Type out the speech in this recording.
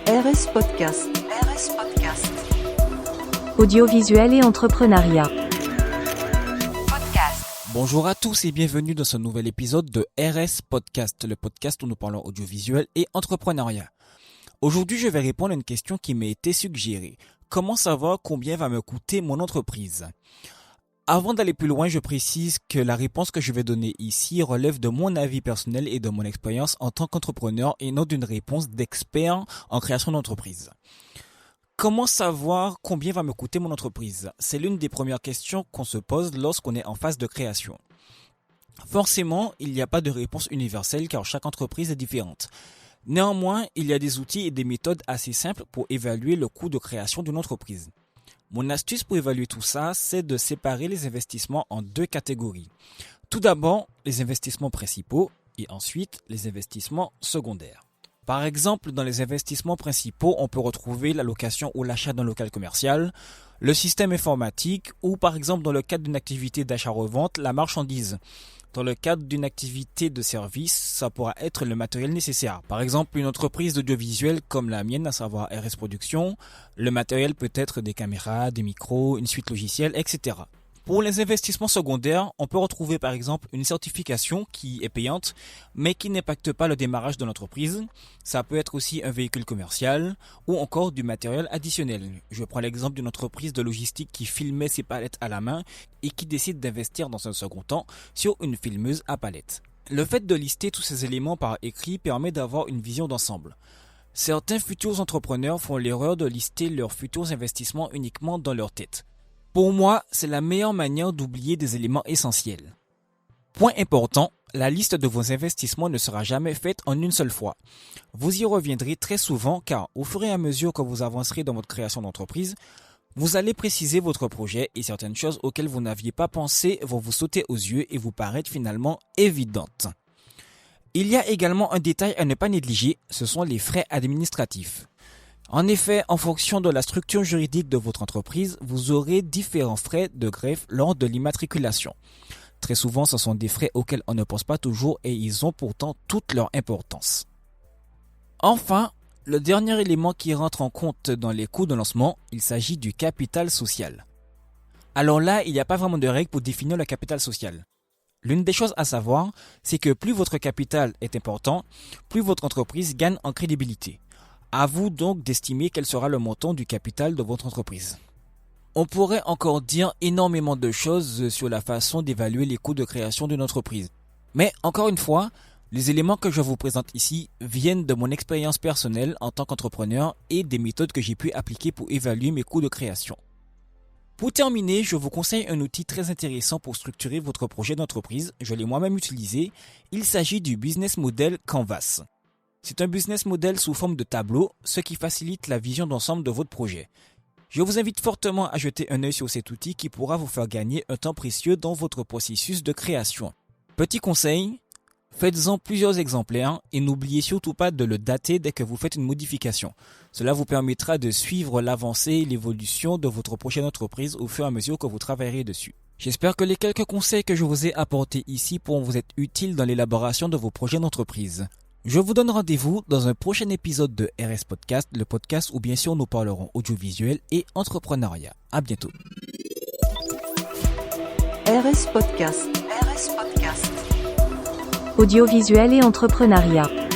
RS Podcast. RS Podcast. Audiovisuel et entrepreneuriat. Podcast. Bonjour à tous et bienvenue dans ce nouvel épisode de RS Podcast, le podcast où nous parlons audiovisuel et entrepreneuriat. Aujourd'hui, je vais répondre à une question qui m'a été suggérée. Comment savoir combien va me coûter mon entreprise ? Avant d'aller plus loin, je précise que la réponse que je vais donner ici relève de mon avis personnel et de mon expérience en tant qu'entrepreneur et non d'une réponse d'expert en création d'entreprise. Comment savoir combien va me coûter mon entreprise ? C'est l'une des premières questions qu'on se pose lorsqu'on est en phase de création. Forcément, il n'y a pas de réponse universelle car chaque entreprise est différente. Néanmoins, il y a des outils et des méthodes assez simples pour évaluer le coût de création d'une entreprise. Mon astuce pour évaluer tout ça, c'est de séparer les investissements en deux catégories. Tout d'abord, les investissements principaux et ensuite les investissements secondaires. Par exemple, dans les investissements principaux, on peut retrouver la location ou l'achat d'un local commercial, le système informatique ou par exemple dans le cadre d'une activité d'achat-revente, la marchandise. Dans le cadre d'une activité de service, ça pourra être le matériel nécessaire. Par exemple, une entreprise d'audiovisuel comme la mienne, à savoir RS Production, le matériel peut être des caméras, des micros, une suite logicielle, etc. Pour les investissements secondaires, on peut retrouver par exemple une certification qui est payante, mais qui n'impacte pas le démarrage de l'entreprise. Ça peut être aussi un véhicule commercial ou encore du matériel additionnel. Je prends l'exemple d'une entreprise de logistique qui filmait ses palettes à la main et qui décide d'investir dans un second temps sur une filmeuse à palettes. Le fait de lister tous ces éléments par écrit permet d'avoir une vision d'ensemble. Certains futurs entrepreneurs font l'erreur de lister leurs futurs investissements uniquement dans leur tête. Pour moi, c'est la meilleure manière d'oublier des éléments essentiels. Point important, la liste de vos investissements ne sera jamais faite en une seule fois. Vous y reviendrez très souvent car au fur et à mesure que vous avancerez dans votre création d'entreprise, vous allez préciser votre projet et certaines choses auxquelles vous n'aviez pas pensé vont vous sauter aux yeux et vous paraître finalement évidentes. Il y a également un détail à ne pas négliger, ce sont les frais administratifs. En effet, en fonction de la structure juridique de votre entreprise, vous aurez différents frais de greffe lors de l'immatriculation. Très souvent, ce sont des frais auxquels on ne pense pas toujours et ils ont pourtant toute leur importance. Enfin, le dernier élément qui rentre en compte dans les coûts de lancement, il s'agit du capital social. Alors là, il n'y a pas vraiment de règle pour définir le capital social. L'une des choses à savoir, c'est que plus votre capital est important, plus votre entreprise gagne en crédibilité. À vous donc d'estimer quel sera le montant du capital de votre entreprise. On pourrait encore dire énormément de choses sur la façon d'évaluer les coûts de création d'une entreprise. Mais encore une fois, les éléments que je vous présente ici viennent de mon expérience personnelle en tant qu'entrepreneur et des méthodes que j'ai pu appliquer pour évaluer mes coûts de création. Pour terminer, je vous conseille un outil très intéressant pour structurer votre projet d'entreprise. Je l'ai moi-même utilisé. Il s'agit du Business Model Canvas. C'est un business model sous forme de tableau, ce qui facilite la vision d'ensemble de votre projet. Je vous invite fortement à jeter un œil sur cet outil qui pourra vous faire gagner un temps précieux dans votre processus de création. Petit conseil, faites-en plusieurs exemplaires et n'oubliez surtout pas de le dater dès que vous faites une modification. Cela vous permettra de suivre l'avancée et l'évolution de votre prochaine entreprise au fur et à mesure que vous travaillerez dessus. J'espère que les quelques conseils que je vous ai apportés ici pourront vous être utiles dans l'élaboration de vos projets d'entreprise. Je vous donne rendez-vous dans un prochain épisode de RS Podcast, le podcast où bien sûr nous parlerons audiovisuel et entrepreneuriat. À bientôt. RS Podcast. RS Podcast. Audiovisuel et entrepreneuriat.